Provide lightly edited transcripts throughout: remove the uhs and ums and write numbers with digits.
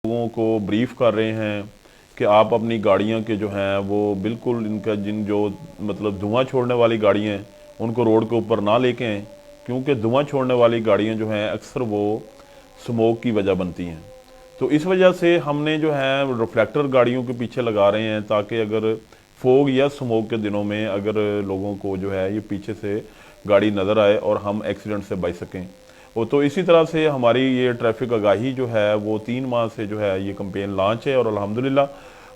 लोगों को ब्रीफ कर रहे हैं कि आप अपनी गाड़ियां के जो हैं वो बिल्कुल इनका जिन जो मतलब धुआं छोड़ने वाली गाड़ियां हैं उनको रोड के ऊपर ना लेके आएँ, क्योंकि धुआं छोड़ने वाली गाड़ियां जो हैं अक्सर वो स्मोक की वजह बनती हैं। तो इस वजह से हमने जो है रिफ्लेक्टर गाड़ियों के पीछे लगा रहे हैं, ताकि अगर फोग या स्मोक के दिनों में अगर लोगों को जो है ये पीछे से गाड़ी नज़र आए और हम एक्सीडेंट से बच सकें। वो तो इसी तरह से हमारी ये ट्रैफिक आगाही जो है वो 3 माह से जो है ये कैंपेन लॉन्च है, और अल्हम्दुलिल्लाह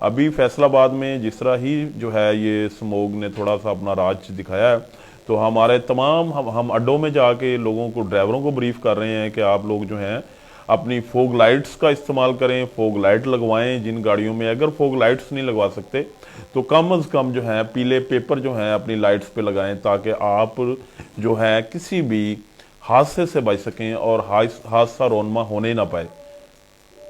अभी फैसलाबाद में जिस तरह ही जो है ये स्मोक ने थोड़ा सा अपना राज दिखाया है, तो हमारे तमाम हम अड्डों में जाके लोगों को, ड्राइवरों को ब्रीफ कर रहे हैं कि आप लोग जो हैं अपनी फोग लाइट्स का इस्तेमाल करें, फोग लाइट लगवाएं। जिन गाड़ियों में अगर फोग लाइट्स नहीं लगवा सकते तो कम अज़ कम जो है पीले पेपर जो हैं अपनी लाइट्स पे लगाएं, ताकि आप जो है किसी भी हादसे से बच सकें और हादसा रोनमा होने ना पाए।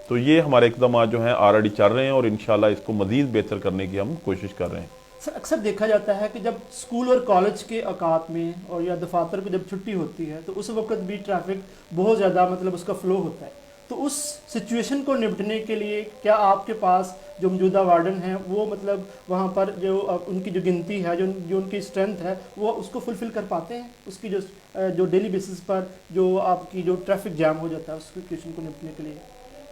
तो ये हमारे इकदाम जो हैं ऑलरेडी चल रहे हैं और इंशाल्लाह इसको मज़ीद बेहतर करने की हम कोशिश कर रहे हैं। सर अक्सर देखा जाता है कि जब स्कूल और कॉलेज के औकात में और या दफातर को जब छुट्टी होती है तो उस वक्त भी ट्रैफिक बहुत ज़्यादा मतलब उसका फ्लो होता है। तो उस सिचुएशन को निपटने के लिए क्या आपके पास जो मौजूदा वार्डन हैं वो मतलब वहाँ पर जो उनकी जो गिनती है, जो उनकी स्ट्रेंथ है, वो उसको फुलफ़िल कर पाते हैं? उसकी जो डेली बेसिस पर जो आपकी जो ट्रैफिक जैम हो जाता है उस सिचुएशन को निपटने के लिए?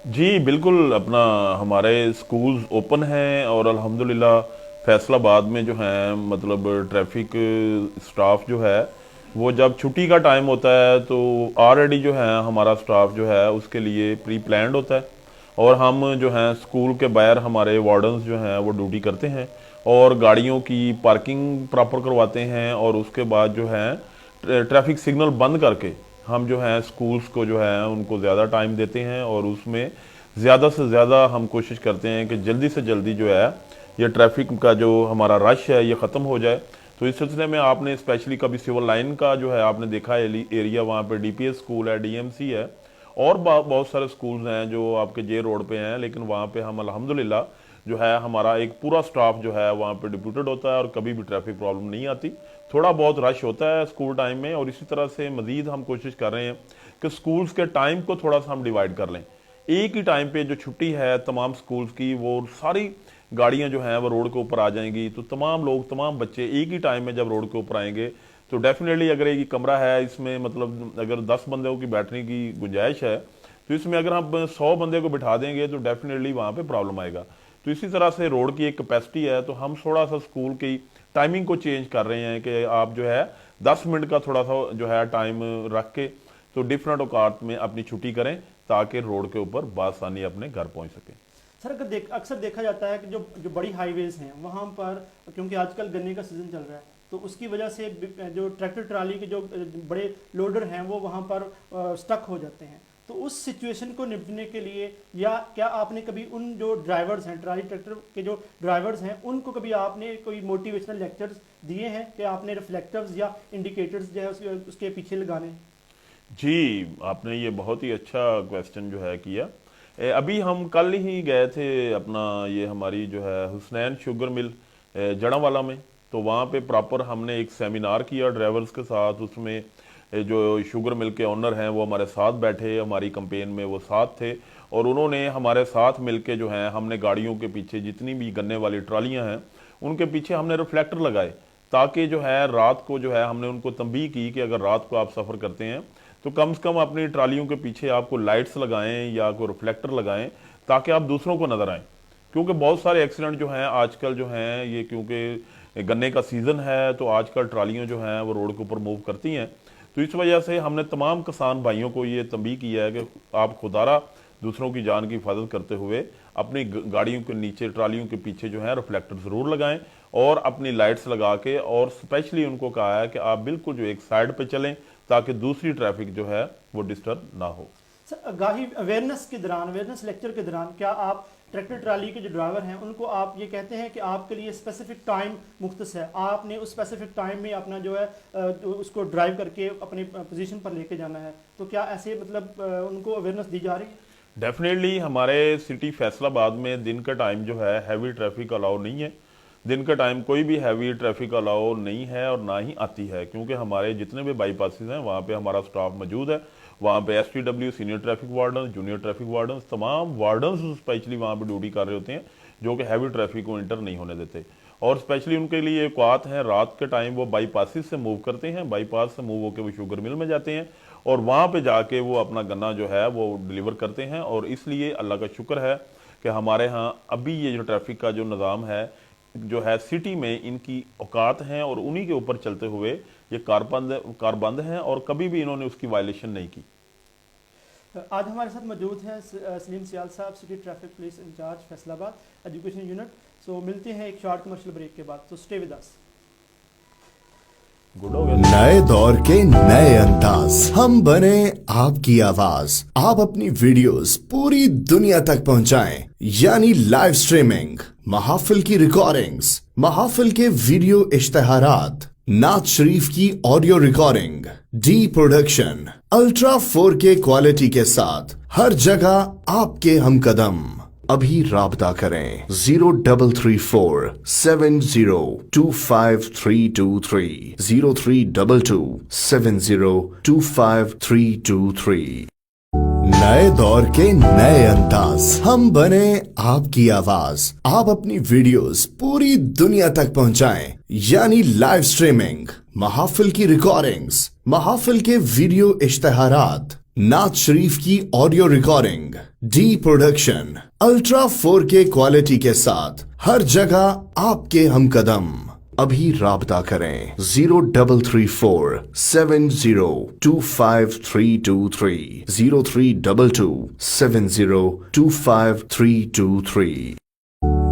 जी बिल्कुल, अपना हमारे स्कूल्स ओपन हैं और अल्हम्दुलिल्लाह फैसलाबाद में जो है मतलब ट्रैफिक स्टाफ जो है वो जब छुट्टी का टाइम होता है तो ऑलरेडी जो है हमारा स्टाफ जो है उसके लिए प्री प्लान्ड होता है, और हम जो हैं स्कूल के बाहर हमारे वार्डन्स जो हैं वो ड्यूटी करते हैं और गाड़ियों की पार्किंग प्रॉपर करवाते हैं, और उसके बाद जो है ट्रैफिक सिग्नल बंद करके हम जो है स्कूल्स को जो है उनको ज़्यादा टाइम देते हैं, और उसमें ज़्यादा से ज़्यादा हम कोशिश करते हैं कि जल्दी से जल्दी जो है ये ट्रैफिक का जो हमारा रश है ये ख़त्म हो जाए। तो इस सिलसिले में आपने स्पेशली कभी सिविल लाइन का जो है आपने देखा है एरिया, वहाँ पे डीपीएस स्कूल है, डीएमसी है, और बहुत सारे स्कूल्स हैं जो आपके जे रोड पे हैं, लेकिन वहाँ पे हम अल्हम्दुलिल्लाह जो है हमारा एक पूरा स्टाफ जो है वहाँ पे डिप्यूटेड होता है और कभी भी ट्रैफिक प्रॉब्लम नहीं आती। थोड़ा बहुत रश होता है स्कूल टाइम में, और इसी तरह से मज़ीद हम कोशिश कर रहे हैं कि स्कूल्स के टाइम को थोड़ा सा हम डिवाइड कर लें। एक ही टाइम पे जो छुट्टी है तमाम स्कूल्स की, वो सारी गाड़ियां जो हैं वो रोड के ऊपर आ जाएंगी, तो तमाम लोग, तमाम बच्चे एक ही टाइम में जब रोड के ऊपर आएंगे तो डेफिनेटली अगर एक कमरा है इसमें मतलब अगर 10 बंदों की बैठने की गुंजाइश है, तो इसमें अगर हम 100 बंदे को बिठा देंगे तो डेफिनेटली वहाँ पे प्रॉब्लम आएगा। तो इसी तरह से रोड की एक कैपेसिटी है, तो हम थोड़ा सा स्कूल की टाइमिंग को चेंज कर रहे हैं कि आप जो है 10 मिनट का थोड़ा सा जो है टाइम रख के तो डिफरेंट औकात में अपनी छुट्टी करें, ताकि रोड के ऊपर बासानी अपने घर पहुंच सके। सर अक्सर देखा जाता है कि जो जो बड़ी हाईवेज हैं वहाँ पर, क्योंकि आजकल गन्ने का सीज़न चल रहा है, तो उसकी वजह से जो ट्रैक्टर ट्राली के जो बड़े लोडर हैं वो वहाँ पर स्टक हो जाते हैं। तो उस सिचुएशन को निपटने के लिए या क्या आपने कभी उन जो ड्राइवर्स हैं, ट्राली ट्रैक्टर के जो ड्राइवर्स हैं, उनको कभी आपने कोई मोटिवेशनल लेक्चर्स दिए हैं कि आपने रिफ्लेक्टर्स या इंडिकेटर्स जो है उसके पीछे लगाने? जी, आपने ये बहुत ही अच्छा क्वेश्चन जो है किया। अभी हम कल ही गए थे अपना ये हमारी जो है हुसनैन शुगर मिल जड़ांवाला में, तो वहाँ पे प्रॉपर हमने एक सेमिनार किया ड्राइवर्स के साथ। उसमें जो शुगर मिल के ओनर हैं वो हमारे साथ बैठे, हमारी कंपेन में वो साथ थे, और उन्होंने हमारे साथ मिलके जो है हमने गाड़ियों के पीछे जितनी भी गन्ने वाली ट्रालियाँ हैं उनके पीछे हमने रिफ्लेक्टर लगाए, ताकि जो है रात को जो है हमने उनको तंबीह की कि अगर रात को आप सफ़र करते हैं तो कम से कम अपनी ट्रालियों के पीछे आपको लाइट्स लगाएं या कोई रिफ्लेक्टर लगाएं, ताकि आप दूसरों को नजर आएं। क्योंकि बहुत सारे एक्सीडेंट जो हैं आजकल जो हैं ये, क्योंकि गन्ने का सीजन है तो आजकल ट्रालियां जो हैं वो रोड के ऊपर मूव करती हैं। तो इस वजह से हमने तमाम किसान भाइयों को ये तंबीह किया है कि आप खुदारा दूसरों की जान की हिफाजत करते हुए अपनी गाड़ियों के नीचे, ट्रालियों के पीछे जो है रिफ्लेक्टर जरूर लगाएं, और अपनी लाइट्स लगा के, और स्पेशली उनको कहा है कि आप बिल्कुल जो एक साइड पे चलें ताकि दूसरी ट्रैफिक जो है वो डिस्टर्ब ना हो। सर आगाही अवेयरनेस के दौरान, अवेयरनेस लेक्चर के दौरान क्या आप ट्रैक्टर ट्राली के जो ड्राइवर हैं उनको आप ये कहते हैं कि आपके लिए स्पेसिफिक टाइम मुख्तस है, आपने उस स्पेसिफिक टाइम में अपना जो है उसको ड्राइव करके अपनी पोजीशन पर लेके जाना है, तो क्या ऐसे मतलब उनको अवेयरनेस दी जा रही है? डेफिनेटली हमारे सिटी फैसलाबाद में दिन का टाइम जो है हैवी ट्रैफिक अलाउ नहीं है। दिन का टाइम कोई भी हैवी ट्रैफिक अलाउ नहीं है और ना ही आती है, क्योंकि हमारे जितने भी बाईपासेस हैं वहाँ पे हमारा स्टाफ मौजूद है, वहाँ पे STW senior traffic warden, junior traffic warden, तमाम वार्डन स्पेशली वहाँ पे ड्यूटी कर रहे होते हैं जो कि हैवी ट्रैफिक को इंटर नहीं होने देते। और स्पेशली उनके लिए एक औकात है, रात के टाइम वो बाईपासिस से मूव करते हैं, बाईपास से मूव होकर वो शुगर मिल में जाते हैं और वहाँ पे जाके वो अपना गन्ना जो है वो डिलीवर करते हैं। और इसलिए अल्लाह का शुक्र है कि हमारे यहाँ अभी ये जो ट्रैफिक का जो निज़ाम है जो है सिटी में इनकी औकात हैं और उन्हीं के ऊपर चलते हुए ये कारबंद हैं और कभी भी इन्होंने उसकी वायलेशन नहीं की। आज हमारे साथ मौजूद हैं Salim Sial sahab, city traffic police in-charge Faisalabad education unit. So मिलते हैं एक शॉर्ट कमर्शियल ब्रेक के बाद, तो स्टे विद अस। गुड हो गया। नए दौर के नए अंदाज, हम बने आपकी आवाज। आप अपनी वीडियोस पूरी दुनिया तक पहुंचाएं, यानी लाइव स्ट्रीमिंग, महाफिल की रिकॉर्डिंग्स, महाफिल के वीडियो इश्तेहारात, नात शरीफ की audio recording, D production, ultra 4K quality के साथ हर जगह आपके हम कदम। अभी राब्ता करें 0334 7025 0322 7025 नए दौर के नए अंदाज, हम बने आपकी आवाज। आप अपनी वीडियोस पूरी दुनिया तक पहुंचाएं, यानी लाइव स्ट्रीमिंग, महाफिल की रिकॉर्डिंग्स, महाफिल के वीडियो इश्तेहारात, नात शरीफ की audio recording, D production, ultra 4K quality के साथ हर जगह आपके हम कदम। अभी राब्ता करें 0334 7025 0322 7025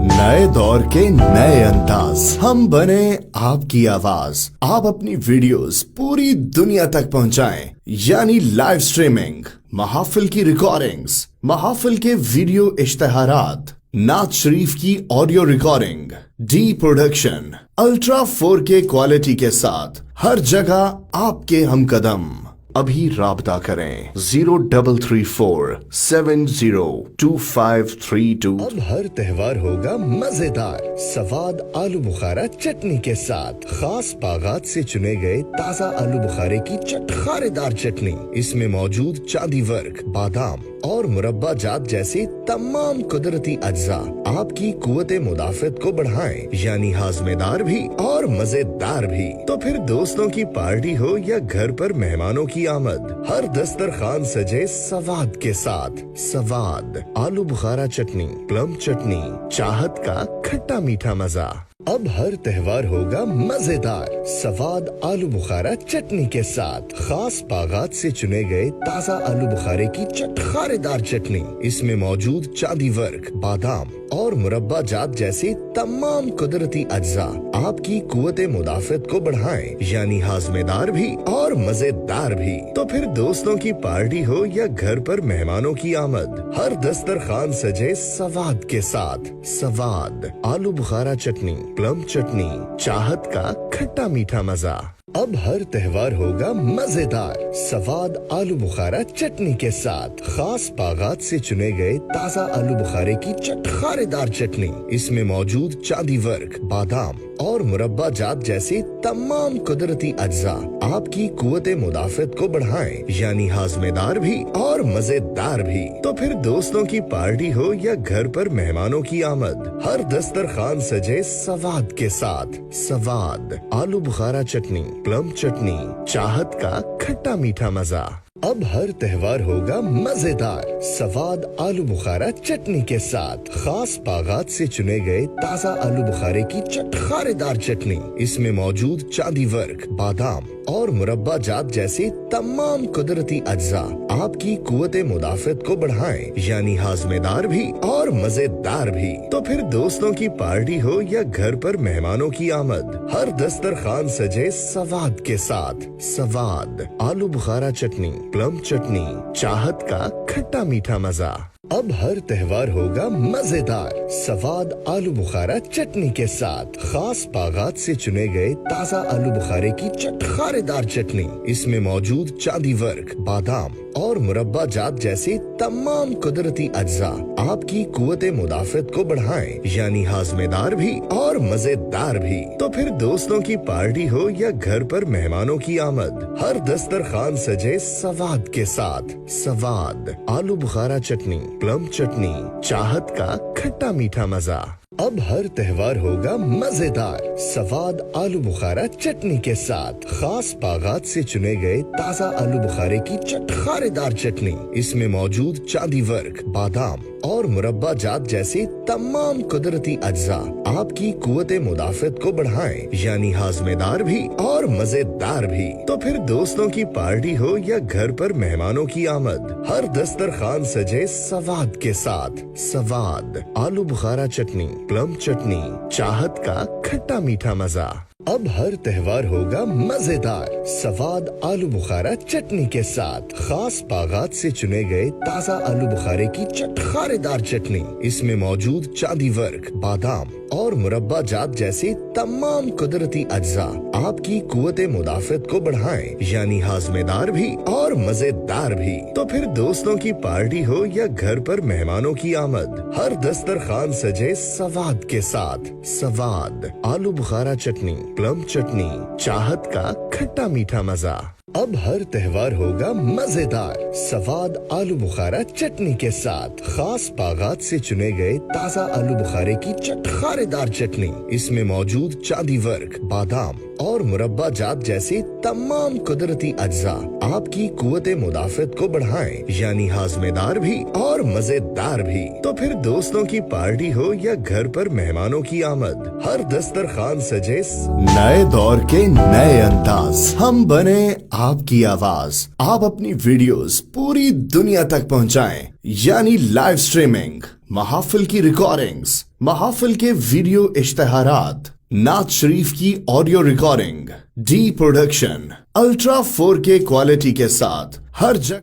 नए दौर के नए अंदाज, हम बने आपकी आवाज। आप अपनी वीडियोस पूरी दुनिया तक पहुंचाएं, यानी लाइव स्ट्रीमिंग, महाफिल की रिकॉर्डिंग्स, महाफिल के वीडियो इश्तेहारात, नात शरीफ की audio recording, D production, ultra 4K quality के साथ हर जगह आपके हम कदम। अभी राब्ता करें 0334 7025 अब हर त्योहार होगा मजेदार सवाद आलू बुखारा चटनी के साथ। खास बागात से चुने गए ताज़ा आलू बुखारे की चटखारेदार चटनी, इसमें मौजूद चांदी वर्क, बादाम और मुरब्बा जात जैसे तमाम कुदरती अज्जा आपकी कुव्वते मुदाफ़त को बढ़ाएं, यानी हाजमेदार भी और मजेदार भी। तो फिर दोस्तों की पार्टी हो या घर पर मेहमानों की आमद, हर दस्तरखान सजे सवाद के साथ। सवाद आलू बुखारा चटनी, प्लम चटनी, चाहत का खट्टा मीठा मजा। अब हर त्योहार होगा मजेदार सवाद आलू बुखारा चटनी के साथ। खास बागात से चुने गए ताज़ा आलू बुखारे की चटखारेदार चटनी, इसमें मौजूद चांदी वर्क, बादाम और मुरब्बा जात जैसे तमाम कुदरती अज्जा आपकी कुव्वते मुदाफ़त को बढ़ाएं, यानी हाजमेदार भी और मजेदार भी। तो फिर दोस्तों की पार्टी हो या घर पर मेहमानों की आमद, हर दस्तरखान सजे सवाद के साथ। सवाद आलू बुखारा चटनी, प्लम चटनी, चाहत का खट्टा मीठा मजा। अब हर त्योहार होगा मजेदार सवाद आलू बुखारा चटनी के साथ। खास बागात से चुने गए ताज़ा आलू बुखारे की चटखारेदार चटनी, इसमें मौजूद चांदी वर्क, बादाम और मुरब्बा जात जैसे तमाम कुदरती अज्जा आपकी कुव्वते मुदाफ़त को बढ़ाएं, यानी हाजमेदार भी और मजेदार भी। तो फिर दोस्तों की पार्टी हो या घर पर मेहमानों की आमद, हर दस्तरखान सजे सवाद के साथ। सवाद आलू बुखारा चटनी, प्लम चटनी, चाहत का खट्टा मीठा मजा। अब हर त्योहार होगा मजेदार सवाद आलू बुखारा चटनी के साथ। खास बागात से चुने गए ताज़ा आलू बुखारे की चटखारेदार चटनी, इसमें मौजूद चांदी वर्क, बादाम और मुरब्बा जात जैसे तमाम कुदरती अज्जा आपकी कुव्वते मुदाफ़त को बढ़ाएं, यानी हाजमेदार भी और मजेदार भी। तो फिर दोस्तों की पार्टी हो या घर पर मेहमानों की आमद, हर दस्तरखान सजे सवाद के साथ। सवाद आलू बुखारा चटनी, प्लम चटनी, चाहत का खट्टा मीठा मजा। अब हर त्योहार होगा मजेदार सवाद आलू बुखारा चटनी के साथ। खास बागात से चुने गए ताज़ा आलू बुखारे की चटखारेदार चटनी। इसमें मौजूद चांदी वर्क, बादाम और मुरब्बा जात जैसे तमाम कुदरती अज्जा आपकी कुव्वते मुदाफ़त को बढ़ाएं, यानी हाजमेदार भी और मजेदार भी। तो फिर दोस्तों की पार्टी हो या घर पर मेहमानों की आमद, हर दस्तरखान सजे सवाद के साथ। सवाद आलू बुखारा चटनी, प्लम चटनी, चाहत का खट्टा मीठा मजा। अब हर त्योहार होगा मजेदार सवाद आलू बुखारा चटनी के साथ। खास बागात से चुने गए ताज़ा आलू बुखारे की चटखारेदार चटनी। इसमें मौजूद चांदी वर्क, बादाम और मुरब्बा जात जैसे तमाम कुदरती अज्जा आपकी कुव्वते मुदाफ़त को बढ़ाएं, यानी हाजमेदार भी और मजेदार भी। तो फिर दोस्तों की पार्टी हो या घर पर मेहमानों की आमद, हर दस्तरखान सजे सवाद के साथ। सवाद आलू बुखारा चटनी, प्लम चटनी, चाहत का खट्टा मीठा मजा। अब हर त्योहार होगा मजेदार सवाद आलू बुखारा चटनी के साथ। खास बागात से चुने गए ताज़ा आलू बुखारे की चटखारेदार चटनी। इसमें मौजूद चांदी वर्क, बादाम और मुरब्बा जात जैसे तमाम कुदरती अज्जा आपकी कुव्वते मुदाफ़त को बढ़ाएं, यानी हाजमेदार भी और मजेदार भी। तो फिर दोस्तों की पार्टी हो या घर पर मेहमानों की आमद, हर दस्तरखान सजे सवाद के साथ। सवाद आलू बुखारा चटनी, प्लम चटनी, चाहत का खट्टा मीठा मजा। अब हर त्योहार होगा मजेदार सवाद आलू बुखारा चटनी के साथ। खास बागात से चुने गए ताज़ा आलू बुखारे की चटखारेदार चटनी। इसमें मौजूद चांदी वर्क, बादाम और मुरब्बा जात जैसे तमाम कुदरती अज्जा आपकी कुव्वते मुदाफ़त को बढ़ाएं, यानी हाजमेदार भी और मजेदार भी। तो फिर दोस्तों की पार्टी हो या घर पर मेहमानों की आमद, हर दस्तरखान सजे नए दौर के नए अंदाज। हम बने आपकी आवाज। आप अपनी वीडियोस पूरी दुनिया तक पहुंचाएं, यानी लाइव स्ट्रीमिंग, महाफिल की रिकॉर्डिंग्स, महाफिल के वीडियो इश्तेहारात, नात शरीफ की audio recording, D production, ultra 4K quality के साथ हर जगह।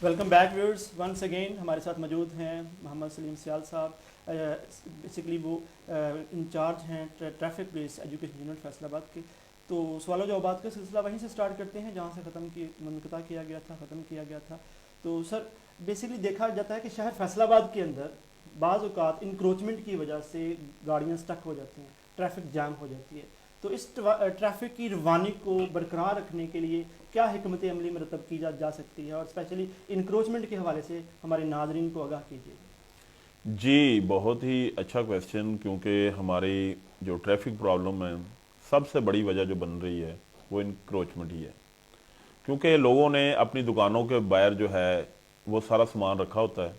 Welcome back viewers, once again हमारे साथ मौजूद हैं मोहम्मद सलीम सियाल साहब। बेसिकली वो इंचार्ज हैं traffic police education unit Faisalabad के। तो सवाल जवाबात का सिलसिला वहीं से स्टार्ट करते हैं जहाँ से मुनक़ता किया गया था, ख़त्म किया गया था। तो सर बेसिकली देखा जाता है कि शहर फैसलाबाद के अंदर बाज़ औक़ात इंक्रोचमेंट की वजह से गाड़ियाँ स्टक हो जाती हैं, ट्रैफिक जाम हो जाती है। तो इस ट्रैफिक की रवानी को बरकरार रखने के लिए क्या हिकमत अमली मरतब की जा सकती है, और स्पेशली इंक्रोचमेंट के हवाले से हमारे नाज़रीन को आगाह कीजिए। जी, बहुत ही अच्छा क्वेश्चन, क्योंकि हमारी जो ट्रैफिक प्रॉब्लम है सबसे बड़ी वजह जो बन रही है वो इंक्रोचमेंट ही है। क्योंकि लोगों ने अपनी दुकानों के बाहर जो है वो सारा सामान रखा होता है,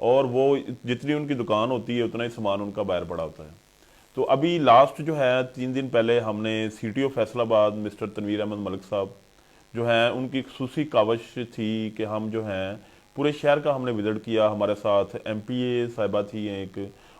और वो जितनी उनकी दुकान होती है उतना ही सामान उनका बाहर पड़ा होता है। तो अभी लास्ट जो है 3 दिन पहले हमने CTO फैसलाबाद मिस्टर तनवीर अहमद मलिक साहब जो हैं, उनकी खुसूसी काविश थी कि हम जो हैं पूरे शहर का हमने विजिट किया। हमारे साथ MPA साहिबा थी एक,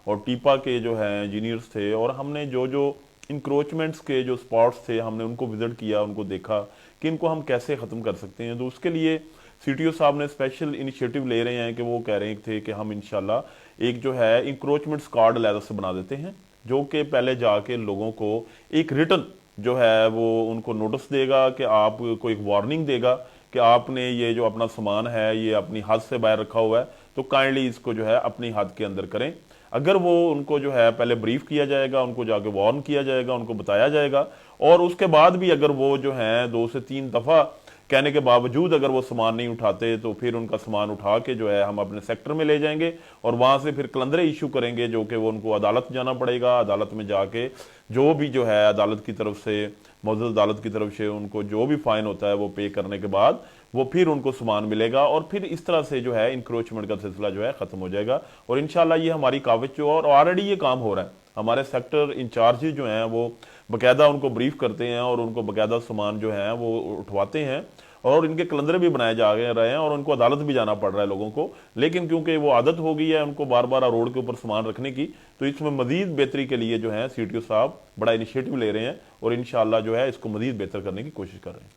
और टीपा के जो हैं इंजीनियर्स थे, और हमने जो इंक्रोचमेंट्स के जो स्पॉट्स थे हमने उनको विजिट किया, उनको देखा कि इनको हम कैसे ख़त्म कर सकते हैं। तो उसके लिए CTO साहब ने स्पेशल इनिशिएटिव ले रहे हैं कि वो कह रहे थे कि हम इंशाल्लाह एक जो है इंक्रोचमेंट्स कार्ड अलग से बना देते हैं, जो कि पहले जाके लोगों को एक रिटन जो है वो उनको नोटिस देगा कि आपको एक वार्निंग देगा कि आपने ये जो अपना सामान है ये अपनी हद से बाहर रखा हुआ है, तो काइंडली इसको जो है अपनी हद के अंदर करें। अगर वो उनको जो है पहले ब्रीफ किया जाएगा, उनको जाके वार्न किया जाएगा, उनको बताया जाएगा, और उसके बाद भी अगर वो जो है 2 से 3 दफ़ा कहने के बावजूद अगर वो सामान नहीं उठाते, तो फिर उनका सामान उठा के जो है हम अपने सेक्टर में ले जाएंगे, और वहाँ से फिर कलंदरे इशू करेंगे, जो कि वो उनको अदालत जाना पड़ेगा। अदालत में जाके जो भी जो है अदालत की तरफ से, मौजूद अदालत की तरफ से उनको जो भी फ़ाइन होता है वो पे करने के बाद वो फिर उनको सामान मिलेगा, और फिर इस तरह से जो है इंक्रोचमेंट का सिलसिला जो है ख़त्म हो जाएगा। और इंशाल्लाह ये हमारी काविश जो, और ऑलरेडी ये काम हो रहा है। हमारे सेक्टर इंचार्जेज जो हैं वो बाकायदा उनको ब्रीफ करते हैं, और उनको बाकायदा सामान जो है वो उठवाते हैं, और इनके कलंदरे भी बनाए जा रहे हैं, और उनको अदालत भी जाना पड़ रहा है लोगों को। लेकिन क्योंकि वो आदत हो गई है उनको बार बार रोड के ऊपर सामान रखने की, तो इसमें मजीद बेहतरी के लिए जो है CTO साहब बड़ा इनिशिएटिव ले रहे हैं, और इंशाल्लाह जो है इसको मजीद बेहतर करने की कोशिश कर रहे हैं।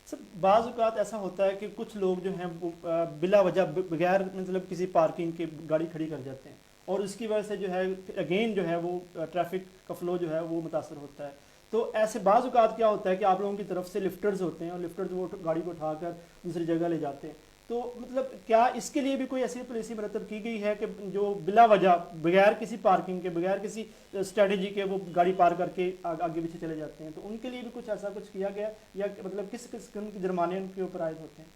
सर बाज़ औक़ात ऐसा होता है कि कुछ लोग जो हैं वो बिला वजह बगैर मतलब किसी पार्किंग के गाड़ी खड़ी कर जाते हैं और उसकी वजह से जो है अगेन जो है वो ट्रैफिक का फ्लो जो है वो मुतासर होता है। तो ऐसे बाज़ औक़ात क्या होता है कि आप लोगों की तरफ से लिफ्टर्स होते हैं और लिफ्टर्स वो गाड़ी को उठाकर दूसरी जगह ले जाते हैं। तो मतलब क्या इसके लिए भी कोई ऐसी पॉलिसी मरतब की गई है कि जो बिला वजह बगैर किसी पार्किंग के बगैर किसी स्ट्रेटजी के वो गाड़ी पार करके आगे पीछे चले जाते हैं, तो उनके लिए भी कुछ ऐसा कुछ किया गया या मतलब किस किस्म के जुर्माने उनके ऊपर आयद होते हैं?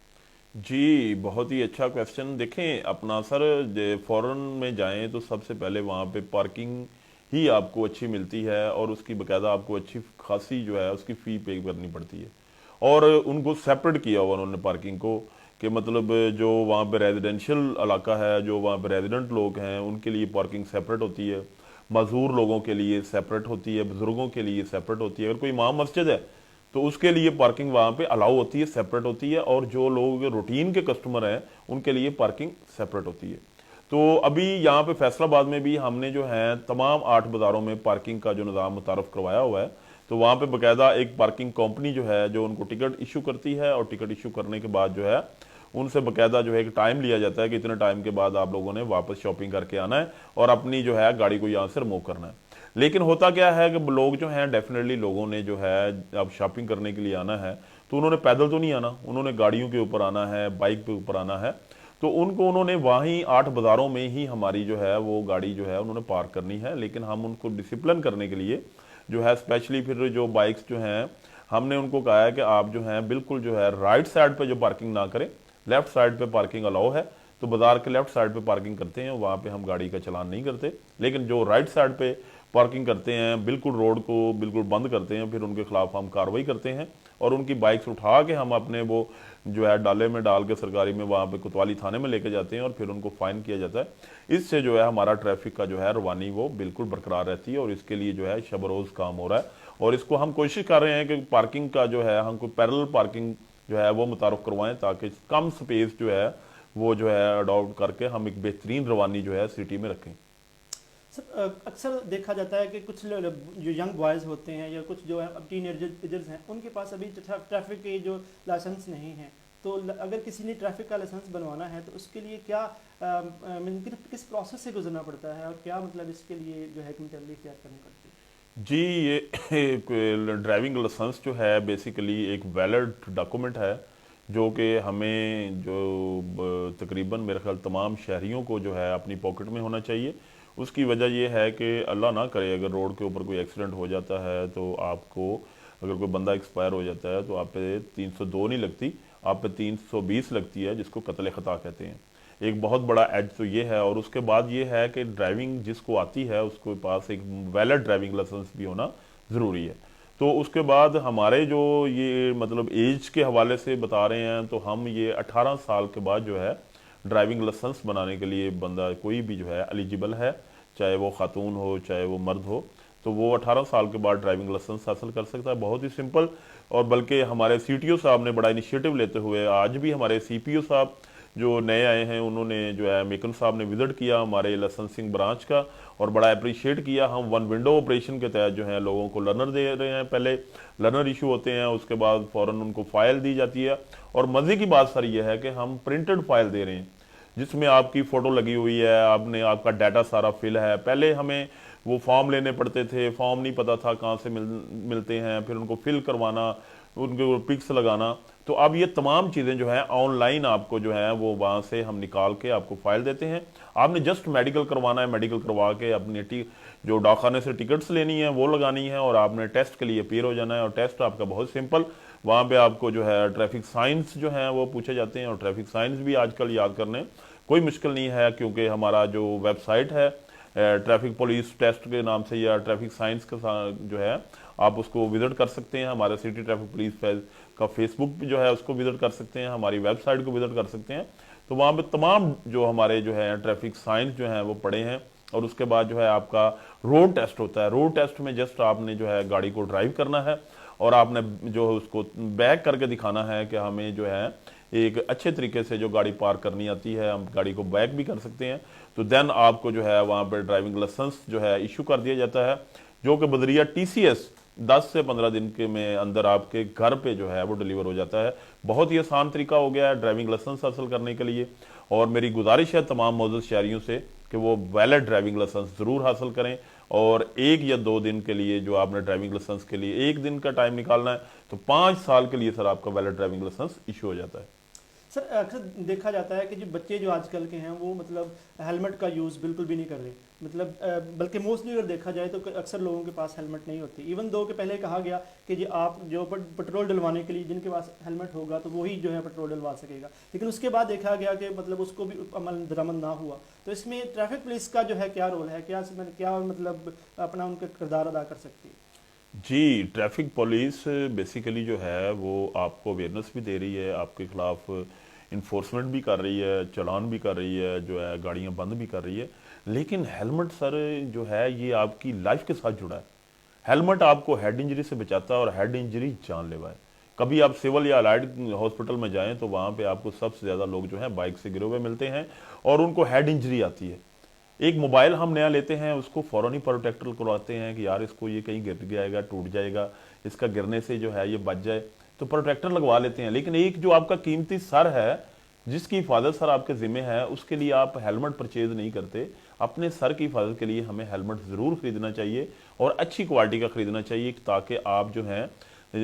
जी, बहुत ही अच्छा क्वेश्चन। देखें अपना सर, फॉरेन में जाएं तो सबसे पहले वहाँ पे पार्किंग ही आपको अच्छी मिलती है और उसकी बकायदा आपको अच्छी खासी जो है उसकी फ़ी पे करनी पड़ती है। और उनको सेपरेट किया हुआ उन्होंने पार्किंग को, कि मतलब जो वहाँ पे रेजिडेंशियल इलाका है, जो वहाँ पे रेजिडेंट लोग हैं, उनके लिए पार्किंग सेपरेट होती है, मजदूर लोगों के लिए सेपरेट होती है, बुजुर्गों के लिए सेपरेट होती है। अगर कोई इमाम मस्जिद है तो उसके लिए पार्किंग वहाँ पे अलाउ होती है, सेपरेट होती है, और जो लोग रूटीन के कस्टमर हैं उनके लिए पार्किंग सेपरेट होती है। तो अभी यहाँ पे फैसलाबाद में भी हमने जो है तमाम 8 बाज़ारों में पार्किंग का जो निज़ाम मुतारफ़ करवाया हुआ है। तो वहाँ पे बाकायदा एक पार्किंग कंपनी जो है जो उनको टिकट इशू करती है, और टिकट इशू करने के बाद जो है उनसे बाकायदा जो है एक टाइम लिया जाता है कि इतने टाइम के बाद आप लोगों ने वापस शॉपिंग करके आना है और अपनी जो है गाड़ी को यहाँ से रिमूव करना है। लेकिन होता क्या है कि लोग जो हैं, डेफिनेटली लोगों ने जो है अब शॉपिंग करने के लिए आना है तो उन्होंने पैदल तो नहीं आना, उन्होंने गाड़ियों के ऊपर आना है, बाइक के ऊपर आना है। तो उन्होंने वहीं 8 बाज़ारों में ही हमारी जो है वो गाड़ी जो है उन्होंने पार्क करनी है। लेकिन हम उनको डिसिप्लिन करने के लिए जो है स्पेशली फिर जो बाइक्स जो हैं, हमने उनको कहा है कि आप जो हैं बिल्कुल जो है राइट साइड पे जो पार्किंग ना करें, लेफ्ट साइड पे पार्किंग अलाउ है। तो बाजार के लेफ्ट साइड पे पार्किंग करते हैं, वहाँ पे हम गाड़ी का चलान नहीं करते। लेकिन जो राइट साइड पे पार्किंग करते हैं, बिल्कुल रोड को बिल्कुल बंद करते हैं, फिर उनके खिलाफ हम कार्रवाई करते हैं और उनकी बाइक्स उठा के हम अपने वो जो है डाले में डाल के सरकारी में वहाँ पे कोतवाली थाने में लेके जाते हैं और फिर उनको फाइन किया जाता है। इससे जो है हमारा ट्रैफिक का जो है रवानी वो बिल्कुल बरकरार रहती है और इसके लिए जो है शब रोज़ काम हो रहा है। और इसको हम कोशिश कर रहे हैं कि पार्किंग का जो है हम कोई पैरेलल पार्किंग जो है वो मुतारफ़ करवाएं, ताकि कम स्पेस जो है वो जो है अडॉप्ट करके हम एक बेहतरीन रवानी जो है सिटी में रखें। सर अक्सर देखा जाता है कि कुछ जो यंग बॉयज़ होते हैं या कुछ जो है अब टीनेजर्स हैं, उनके पास अभी ट्रैफिक के जो लाइसेंस नहीं है। तो अगर किसी ने ट्रैफिक का लाइसेंस बनवाना है तो उसके लिए क्या किस प्रोसेस से गुजरना पड़ता है और क्या मतलब इसके लिए जो है तैयारी इख्तियार करनी पड़ती है? जी, ये ड्राइविंग लाइसेंस जो है बेसिकली एक वैलिड डॉक्यूमेंट है जो कि हमें जो तकरीबन मेरे ख्याल तमाम शहरियों को जो है अपनी पॉकेट में होना चाहिए। उसकी वजह यह है कि अल्लाह ना करे अगर रोड के ऊपर कोई एक्सीडेंट हो जाता है तो आपको, अगर कोई बंदा एक्सपायर हो जाता है तो आप पे 302 नहीं लगती, आप पे 320 लगती है, जिसको कत्ल खता कहते हैं। एक बहुत बड़ा एज तो ये है। और उसके बाद ये है कि ड्राइविंग जिसको आती है उसके पास एक वैलिड ड्राइविंग लाइसेंस भी होना ज़रूरी है। तो उसके बाद हमारे जो ये मतलब एज के हवाले से बता रहे हैं, तो हम ये 18 साल के बाद जो है ड्राइविंग लाइसेंस बनाने के लिए बंदा कोई भी जो है एलिजिबल है, चाहे वो खातून हो चाहे वो मर्द हो, तो वो 18 साल के बाद ड्राइविंग लाइसेंस हासिल कर सकता है। बहुत ही सिंपल। और बल्कि हमारे CTO साहब ने बड़ा इनिशिएटिव लेते हुए आज भी हमारे CPO साहब जो नए आए हैं उन्होंने जो है मेकन साहब ने विजिट किया हमारे लाइसेंसिंग ब्रांच का और बड़ा अप्रिशिएट किया। हम वन विंडो ऑपरेशन के तहत जो है लोगों को लर्नर दे रहे हैं। पहले लर्नर इशू होते हैं, उसके बाद फ़ौरन उनको फ़ाइल दी जाती है। और मज़े की बात सर ये है कि हम प्रिंटेड फाइल दे रहे हैं जिसमें आपकी फ़ोटो लगी हुई है, आपका डाटा सारा फिल है। पहले हमें वो फॉर्म लेने पड़ते थे, फॉर्म नहीं पता था कहाँ से मिलते हैं, फिर उनको फिल करवाना, उनके पिक्स लगाना। तो अब ये तमाम चीज़ें जो है ऑनलाइन आपको जो है वो वहाँ से हम निकाल के आपको फाइल देते हैं। आपने जस्ट मेडिकल करवाना है, मेडिकल करवा के अपनी जो डाकखाने से टिकट्स लेनी है वो लगानी है और आपने टेस्ट के लिए अपीयर हो जाना है। और टेस्ट आपका बहुत सिंपल, वहाँ पे आपको जो है ट्रैफिक साइंस जो है वो पूछे जाते हैं। और ट्रैफिक साइंस भी आजकल याद करने कोई मुश्किल नहीं है, क्योंकि हमारा जो वेबसाइट है ट्रैफिक पुलिस टेस्ट के नाम से या ट्रैफिक साइंस के जो है आप उसको विजिट कर सकते हैं। हमारे सिटी ट्रैफिक पुलिस का फेसबुक जो है उसको विजिट कर सकते हैं, हमारी वेबसाइट को विजिट कर सकते हैं। तो वहाँ पे तमाम जो हमारे जो है ट्रैफिक साइंस जो है वो पढ़े हैं। और उसके बाद जो है आपका रोड टेस्ट होता है। रोड टेस्ट में जस्ट आपने जो है गाड़ी को ड्राइव करना है और आपने जो है उसको बैक करके दिखाना है कि हमें जो है एक अच्छे तरीके से जो गाड़ी पार करनी आती है, हम गाड़ी को बैक भी कर सकते हैं। तो देन आपको जो है वहाँ पर ड्राइविंग लाइसेंस जो है इशू कर दिया जाता है, जो कि बदरिया TCS 10 से 15 दिन के में अंदर आपके घर पे जो है वो डिलीवर हो जाता है। बहुत ही आसान तरीका हो गया है ड्राइविंग लाइसेंस हासिल करने के लिए। और मेरी गुजारिश है तमाम मौजूद शहरियों से कि वो वैलिड ड्राइविंग लाइसेंस ज़रूर हासिल करें, और 1 या 2 दिन के लिए जो आपने ड्राइविंग लाइसेंस के लिए 1 दिन का टाइम निकालना है तो 5 साल के लिए सर आपका वैलिड ड्राइविंग लाइसेंस इशू हो जाता है। सर अक्सर देखा जाता है कि जो बच्चे जो आजकल के हैं वो मतलब हेलमेट का यूज़ बिल्कुल भी नहीं कर रहे, मतलब बल्कि मोस्टली अगर देखा जाए तो अक्सर लोगों के पास हेलमेट नहीं होती। इवन दो के पहले कहा गया कि जी आप जो पेट्रोल डलवाने के लिए जिनके पास हेलमेट होगा तो वही जो है पेट्रोल डलवा सकेगा, लेकिन उसके बाद देखा गया कि मतलब उसको भी अमल दरामद ना हुआ। तो इसमें ट्रैफिक पुलिस का जो है क्या रोल है, क्या मतलब अपना उनका किरदार अदा कर सकती है? जी, ट्रैफिक पुलिस बेसिकली जो है वो आपको अवेयरनेस भी दे रही है, आपके खिलाफ इन्फोर्समेंट भी कर रही है, चालान भी कर रही है, जो है गाड़ियां बंद भी कर रही है। लेकिन हेलमेट सर जो है ये आपकी लाइफ के साथ जुड़ा है। हेलमेट आपको हेड इंजरी से बचाता है, और हेड इंजरी जानलेवा है। कभी आप सिविल या अलाइड हॉस्पिटल में जाएं तो वहां पे आपको सबसे ज़्यादा लोग जो हैं बाइक से गिरे हुए मिलते हैं और उनको हेड इंजरी आती है। एक मोबाइल हम नया लेते हैं, उसको फ़ौरन ही प्रोटेक्टर करवाते हैं कि यार इसको ये कहीं गिर जाएगा, टूट जाएगा, इसका गिरने से जो है ये बच जाए, तो प्रोटेक्टर लगवा लेते हैं। लेकिन एक जो आपका कीमती सर है, जिसकी हिफाजत सर आपके ज़िम्मे है, उसके लिए आप हेलमेट परचेज नहीं करते। अपने सर की हिफाजत के लिए हमें हेलमेट ज़रूर खरीदना चाहिए, और अच्छी क्वालिटी का खरीदना चाहिए, ताकि आप जो हैं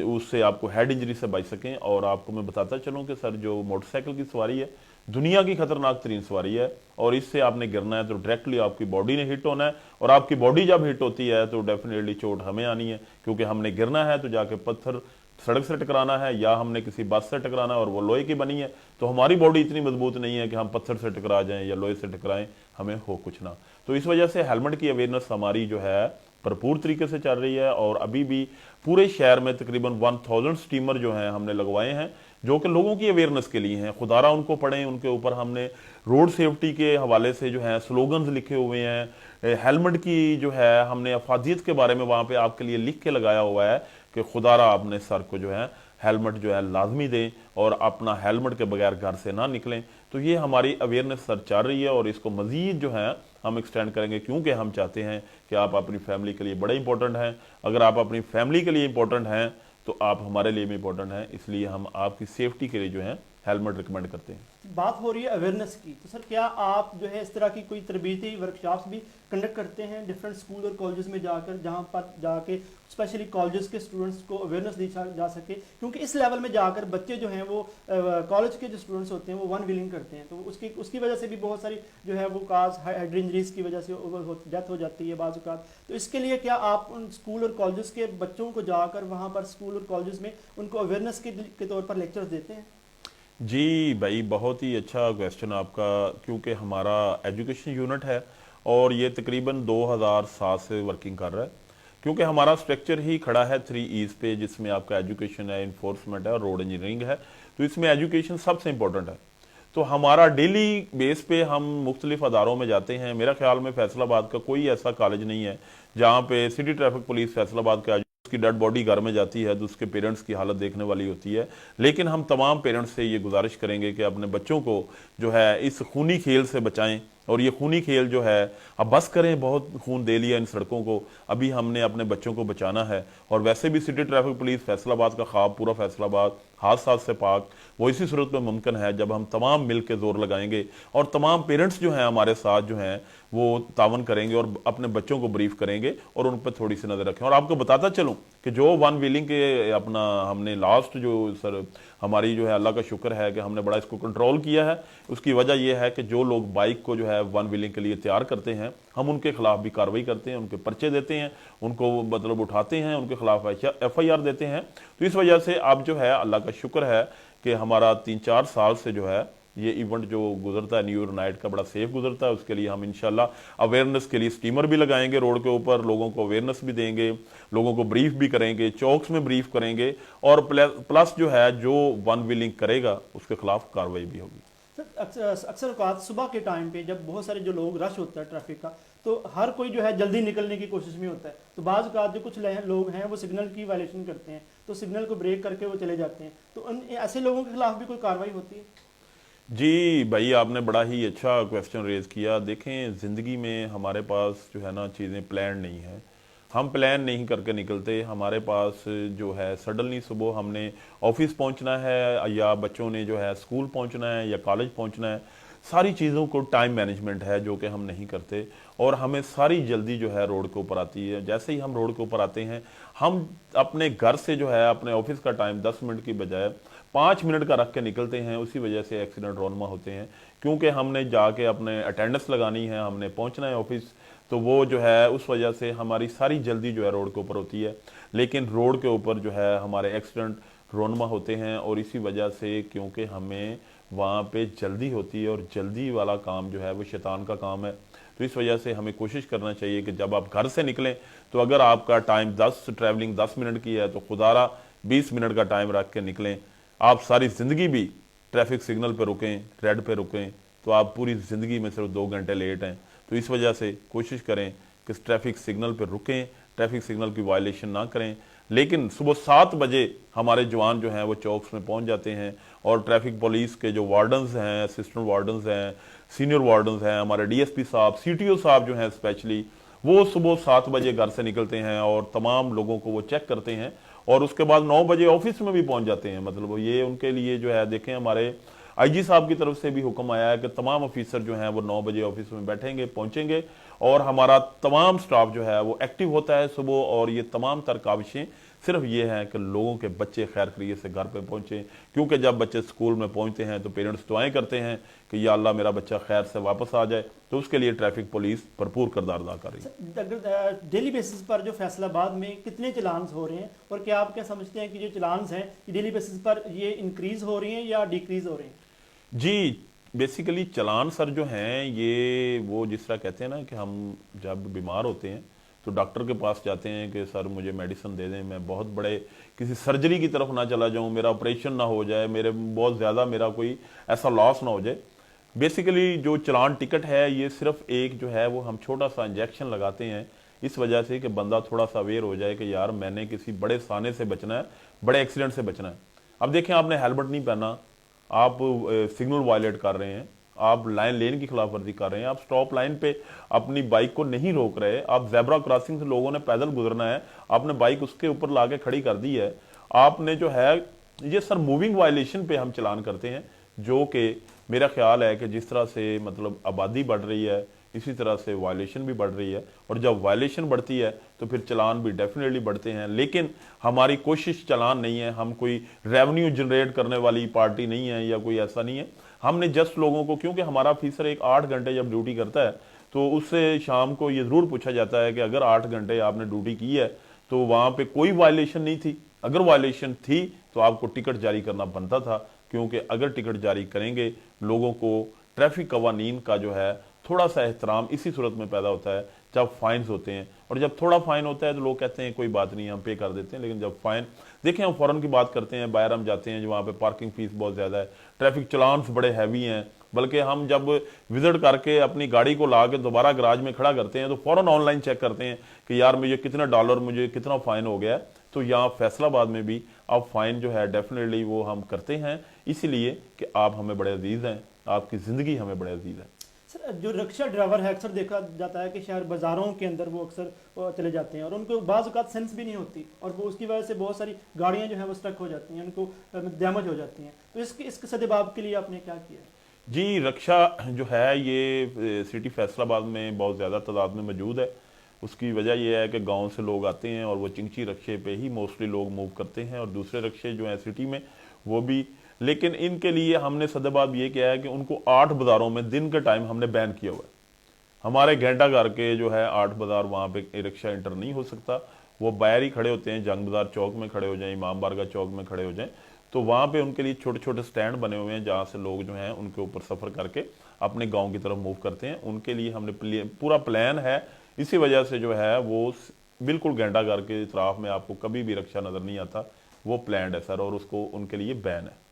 उससे आपको हेड इंजरी से बच सकें। और आपको मैं बताता चलूँ कि सर जो मोटरसाइकिल की सवारी है दुनिया की खतरनाक तरीन सवारी है, और इससे आपने गिरना है तो डायरेक्टली आपकी बॉडी ने हिट होना है, और आपकी बॉडी जब हिट होती है तो डेफिनेटली चोट हमें आनी है, क्योंकि हमने गिरना है तो जाके पत्थर सड़क से टकराना है, या हमने किसी बस से टकराना है और वो लोहे की बनी है, तो हमारी बॉडी इतनी मजबूत नहीं है कि हम पत्थर से टकरा जाएं या लोहे से टकराएं, हमें हो कुछ ना। तो इस वजह से हेलमेट की अवेयरनेस हमारी जो है भरपूर तरीके से चल रही है, और अभी भी पूरे शहर में तकरीबन 1000 स्टीमर जो हैं हमने लगवाए हैं, जो कि लोगों की अवेयरनेस के लिए हैं। खुदारा उनको पढ़ें, उनके ऊपर हमने रोड सेफ्टी के हवाले से जो है स्लोगन्स लिखे हुए हैं। हेलमेट की जो है हमने अफादियत के बारे में वहाँ पे आपके लिए लिख के लगाया हुआ है कि खुदारा अपने सर को जो है हेलमेट जो है लाजमी दें, और अपना हेलमेट के बगैर घर से ना निकलें। तो ये हमारी अवेयरनेस सर चल रही है, और इसको मज़ीद जो है हम एक्सटेंड करेंगे, क्योंकि हम चाहते हैं कि आप अपनी फैमिली के लिए बड़े इंपॉर्टेंट हैं। अगर आप अपनी फैमिली के लिए इंपॉर्टेंट हैं तो आप हमारे लिए भी इंपॉर्टेंट हैं, इसलिए हम आपकी सेफ्टी के लिए जो है हेलमेट रिकमेंड करते हैं। बात हो रही है अवेयरनेस की, तो सर क्या आप जो है इस तरह की कोई तरबीती वर्कशॉप्स भी कंडक्ट करते हैं डिफरेंट स्कूल और कॉलेजेस में जाकर, जहां पर जाके स्पेशली कॉलेजेस के स्टूडेंट्स को अवेयरनेस दी जा सके? क्योंकि इस लेवल में जाकर बच्चे जो हैं वो कॉलेज के जो स्टूडेंट्स होते हैं वो वन विलिंग करते हैं, तो उसकी वजह से भी बहुत सारी जो है वो काज हेड इंजरीज की वजह से डेथ हो जाती है बाज़ औक़ात। तो इसके लिए क्या आप उन स्कूल और कॉलेजेस के बच्चों को जाकर वहाँ पर स्कूल और कॉलेजेस में उनको अवेयरनेस के तौर पर लेक्चर देते हैं? जी भाई, बहुत ही अच्छा क्वेश्चन आपका, क्योंकि हमारा एजुकेशन यूनिट है और ये तकरीबन 2007 से वर्किंग कर रहा है, क्योंकि हमारा स्ट्रक्चर ही खड़ा है 3 E's पे, जिसमें आपका एजुकेशन है, इन्फोर्समेंट है और रोड इंजीनियरिंग है। तो इसमें एजुकेशन सबसे इंपॉर्टेंट है। तो हमारा डेली बेस पे हम मुख्तलिफ अदारों में जाते हैं। मेरा ख्याल में फैसलाबाद का कोई ऐसा कॉलेज नहीं है जहाँ पे सिटी ट्रैफिक पुलिस फैसलाबाद का उसकी डेड बॉडी घर में जाती है तो उसके पेरेंट्स की हालत देखने वाली होती है। लेकिन हम तमाम पेरेंट्स से ये गुजारिश करेंगे कि अपने बच्चों को जो है इस खूनी खेल से बचाएं, और ये खूनी खेल जो है अब बस करें, बहुत खून दे लिया इन सड़कों को, अभी हमने अपने बच्चों को बचाना है। और वैसे भी सिटी ट्रैफिक पुलिस फैसलाबाद का ख्वाब, पूरा फैसलाबाद हादसात से पाक, वो इसी सूरत में मुमकिन है जब हम तमाम मिल के जोर लगाएंगे और तमाम पेरेंट्स जो हैं हमारे साथ जो हैं वो तावन करेंगे और अपने बच्चों को ब्रीफ करेंगे और उन पर थोड़ी सी नज़र रखें। और आपको बताता चलूँ कि जो वन व्हीलिंग के अपना हमने लास्ट जो सर हमारी जो है अल्लाह का शुक्र है कि हमने बड़ा इसको कंट्रोल किया है। उसकी वजह यह है कि जो लोग बाइक को जो है वन व्हीलिंग के लिए तैयार करते हैं, हम उनके खिलाफ भी कार्रवाई करते हैं, उनके पर्चे देते हैं, उनको मतलब उठाते हैं, उनके खिलाफ FIR देते हैं। तो इस वजह से अब जो है अल्लाह का शुक्र है कि हमारा 3-4 साल से जो है ये इवेंट जो गुजरता है न्यू ईयर नाइट का बड़ा सेफ गुजरता है। उसके लिए हम इंशाल्लाह अवेयरनेस के लिए स्टीमर भी लगाएंगे रोड के ऊपर, लोगों को अवेयरनेस भी देंगे, लोगों को ब्रीफ भी करेंगे, चौक्स में ब्रीफ करेंगे, और प्लस जो है जो वन व्हीलिंग करेगा उसके खिलाफ कार्रवाई भी होगी। अक्सर औकात सुबह के टाइम पे जब बहुत सारे जो लोग रश होता है ट्रैफिक का, तो हर कोई जो है जल्दी निकलने की कोशिश में होता है। तो बाज़ औकात जो कुछ लोग हैं वो सिग्नल की वायलेशन करते हैं, तो सिग्नल को ब्रेक करके वो चले जाते हैं, तो ऐसे लोगों के खिलाफ भी कोई कार्रवाई होती है? जी भाई, आपने बड़ा ही अच्छा क्वेश्चन रेज किया। देखें, ज़िंदगी में हमारे पास जो है ना चीज़ें प्लान नहीं है। हम प्लान नहीं करके निकलते। हमारे पास जो है सडनली सुबह हमने ऑफिस पहुंचना है या बच्चों ने जो है स्कूल पहुंचना है या कॉलेज पहुंचना है, सारी चीज़ों को टाइम मैनेजमेंट है जो कि हम नहीं करते और हमें सारी जल्दी जो है रोड के ऊपर आती है। जैसे ही हम रोड के ऊपर आते हैं, हम अपने घर से जो है अपने ऑफिस का टाइम 10 मिनट की बजाय 5 मिनट का रख के निकलते हैं। उसी वजह से एक्सीडेंट रोनमा होते हैं, क्योंकि हमने जाके अपने अटेंडेंस लगानी है, हमने पहुंचना है ऑफिस, तो वो जो है उस वजह से हमारी सारी जल्दी जो है रोड के ऊपर होती है। लेकिन रोड के ऊपर जो है हमारे एक्सीडेंट रोनमा होते हैं और इसी वजह से, क्योंकि हमें वहाँ पे जल्दी होती है और जल्दी वाला काम जो है वो शैतान का काम है। तो इस वजह से हमें कोशिश करना चाहिए कि जब आप घर से निकलें तो अगर आपका टाइम ट्रैवलिंग 10 मिनट की है तो खुदारा 20 मिनट का टाइम रख के निकलें। आप सारी ज़िंदगी भी ट्रैफिक सिग्नल पे रुकें, रेड पे रुकें, तो आप पूरी ज़िंदगी में सिर्फ 2 घंटे लेट हैं। तो इस वजह से कोशिश करें कि ट्रैफिक सिग्नल पे रुकें, ट्रैफिक सिग्नल की वायलेशन ना करें। लेकिन सुबह 7 बजे हमारे जवान जो हैं वो चौक्स में पहुंच जाते हैं और ट्रैफिक पुलिस के जो वार्डन्स हैं, असिस्टेंट वार्डन्स हैं, सीनियर वार्डन्स हैं, हमारे डीएसपी साहब, सीटीओ साहब जो हैं स्पेशली, वो सुबह 7 बजे घर से निकलते हैं और तमाम लोगों को वो चेक करते हैं और उसके बाद 9 बजे ऑफिस में भी पहुंच जाते हैं। मतलब ये उनके लिए जो है, देखें हमारे आईजी साहब की तरफ से भी हुक्म आया है कि तमाम ऑफिसर जो हैं वो 9 बजे ऑफिस में बैठेंगे, पहुंचेंगे और हमारा तमाम स्टाफ जो है वो एक्टिव होता है सुबह। और ये तमाम तर काविशें सिर्फ ये हैं कि लोगों के बच्चे खैर खैरियत से घर पे पहुंचे, क्योंकि जब बच्चे स्कूल में पहुंचते हैं तो पेरेंट्स दुआएं करते हैं कि या अल्लाह मेरा बच्चा खैर से वापस आ जाए। तो उसके लिए ट्रैफिक पुलिस भरपूर किरदार अदा कर रही है। अगर डेली बेसिस पर जो फैसलाबाद में कितने चलान्स हो रहे हैं और क्या आप क्या समझते हैं कि जो चलान्स हैं डेली बेसिस पर ये इंक्रीज हो रही हैं या डिक्रीज हो रही हैं? जी, बेसिकली चालान सर जो हैं ये वो जिस तरह कहते हैं ना कि हम जब बीमार होते हैं तो डॉक्टर के पास जाते हैं कि सर मुझे मेडिसिन दे दें, मैं बहुत बड़े किसी सर्जरी की तरफ ना चला जाऊं, मेरा ऑपरेशन ना हो जाए, मेरे बहुत ज़्यादा मेरा कोई ऐसा लॉस ना हो जाए। बेसिकली जो चलान टिकट है ये सिर्फ एक जो है वो हम छोटा सा इंजेक्शन लगाते हैं इस वजह से कि बंदा थोड़ा सा अवेयर हो जाए कि यार मैंने किसी बड़े साने से बचना है, बड़े एक्सीडेंट से बचना है। अब देखें, आपने हेलमेट नहीं पहना, आप सिग्नल वायलेट कर रहे हैं, आप लाइन लेन की खिलाफ वर्जी कर रहे हैं, आप स्टॉप लाइन पे अपनी बाइक को नहीं रोक रहे, आप जेब्रा क्रॉसिंग से लोगों ने पैदल गुजरना है, आपने बाइक उसके ऊपर लाके खड़ी कर दी है, आपने जो है ये सर मूविंग वायलेशन पे हम चलान करते हैं। जो कि मेरा ख्याल है कि जिस तरह से मतलब आबादी बढ़ रही है इसी तरह से वायलेशन भी बढ़ रही है और जब वायलेशन बढ़ती है तो फिर चलान भी डेफिनेटली बढ़ते हैं। लेकिन हमारी कोशिश चलान नहीं है, हम कोई रेवेन्यू जनरेट करने वाली पार्टी नहीं है या कोई ऐसा नहीं है। हमने जस्ट लोगों को, क्योंकि हमारा ऑफिसर एक 8 घंटे जब ड्यूटी करता है तो उससे शाम को ये ज़रूर पूछा जाता है कि अगर 8 घंटे आपने ड्यूटी की है तो वहाँ पे कोई वायलेशन नहीं थी, अगर वायलेशन थी तो आपको टिकट जारी करना बनता था, क्योंकि अगर टिकट जारी करेंगे लोगों को ट्रैफिक कवानीन का जो है थोड़ा सा एहतराम इसी सूरत में पैदा होता है जब फाइन्स होते हैं। और जब थोड़ा फाइन होता है तो लोग कहते हैं कोई बात नहीं हम पे कर देते हैं, लेकिन जब फाइन, देखें हम फॉरेन की बात करते हैं, बाहर हम जाते हैं जो वहाँ पे पार्किंग फीस बहुत ज़्यादा है, ट्रैफिक चलान्स बड़े हैवी हैं, बल्कि हम जब विजिट करके अपनी गाड़ी को ला के दोबारा गराज में खड़ा करते हैं तो फ़ौरन ऑनलाइन चेक करते हैं कि यार मुझे कितना डॉलर, मुझे कितना फ़ाइन हो गया है। तो यहाँ फैसलाबाद में भी अब फ़ाइन जो है डेफिनेटली वो हम करते हैं, इसलिए कि आप हमें बड़े अजीज़ हैं, आपकी ज़िंदगी हमें बड़े अजीज़ है। सर जो रिक्शा ड्राइवर है अक्सर देखा जाता है कि शहर बाज़ारों के अंदर वो अक्सर चले जाते हैं और उनको बाज़ औक़ात सेंस भी नहीं होती और वो उसकी वजह से बहुत सारी गाड़ियाँ जो हैं वो स्टक हो जाती हैं, उनको डैमेज हो जाती हैं। तो इसके सद्देबाब के लिए आपने क्या किया? जी, रक्षा जो है ये सिटी फैसलाबाद में बहुत ज़्यादा तादाद में मौजूद है। उसकी वजह यह है कि गांव से लोग आते हैं और वो चिंची रक्शे पे ही मोस्टली लोग मूव करते हैं और दूसरे रक्शे जो हैं सिटी में वो भी। लेकिन इनके लिए हमने सद्देबाब ये किया है कि उनको 8 बाज़ारों में दिन के टाइम हमने बैन किया हुआ है। हमारे घंटा घर के जो है 8 बाज़ार वहाँ पे रिक्शा इंटर नहीं हो सकता, वो बाहर ही खड़े होते हैं, जंग बाज़ार चौक में खड़े हो जाएं, इमाम बारगाह चौक में खड़े हो जाएं। तो वहाँ पे उनके लिए छोटे छोटे स्टैंड बने हुए हैं जहाँ से लोग जो हैं उनके ऊपर सफ़र करके अपने गांव की तरफ मूव करते हैं। उनके लिए हमने पूरा प्लान है, इसी वजह से जो है वो बिल्कुल घंटा घर के इतराफ में आपको कभी भी रिक्शा नज़र नहीं आता, वो प्लान है सर और उसको उनके लिए बैन है।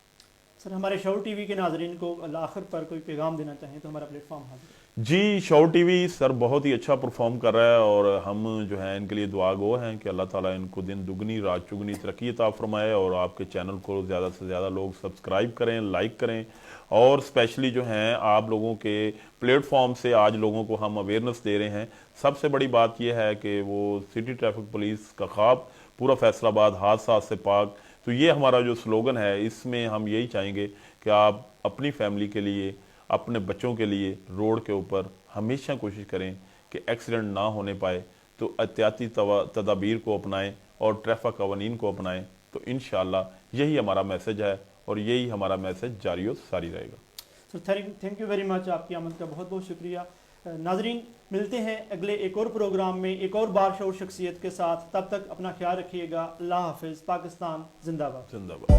सर हमारे शो टीवी के नाजरीन को आखिर पर कोई पैगाम देना चाहें तो हमारा प्लेटफॉर्म हाजिर है। जी, शो टीवी सर बहुत ही अच्छा परफॉर्म कर रहा है और हम जो है इनके लिए दुआ गो हैं कि अल्लाह ताला इनको दिन दुगनी रात चुगनी तरक्की अता फरमाए और आपके चैनल को ज़्यादा से ज़्यादा लोग सब्सक्राइब करें, लाइक करें और स्पेशली जो हैं आप लोगों के प्लेटफॉर्म से आज लोगों को हम अवेयरनेस दे रहे हैं। सबसे बड़ी बात यह है कि वो सिटी ट्रैफिक पुलिस का ख्वाब पूरा फैसलाबाद हादसा से पाक, तो ये हमारा जो स्लोगन है इसमें हम यही चाहेंगे कि आप अपनी फैमिली के लिए, अपने बच्चों के लिए रोड के ऊपर हमेशा कोशिश करें कि एक्सीडेंट ना होने पाए, तो एहतियाती तदाबीर को अपनाएं और ट्रैफिक कवानीन को अपनाएं। तो इंशाअल्लाह यही हमारा मैसेज है और यही हमारा मैसेज जारी और सारी रहेगा। So thank you very much, आपकी आमद का बहुत बहुत शुक्रिया। नाजरीन, मिलते हैं अगले एक और प्रोग्राम में एक और बादशाह शख्सियत के साथ। तब तक अपना ख्याल रखिएगा। अल्लाह हाफिज़। पाकिस्तान जिंदाबाद। जिंदाबाद।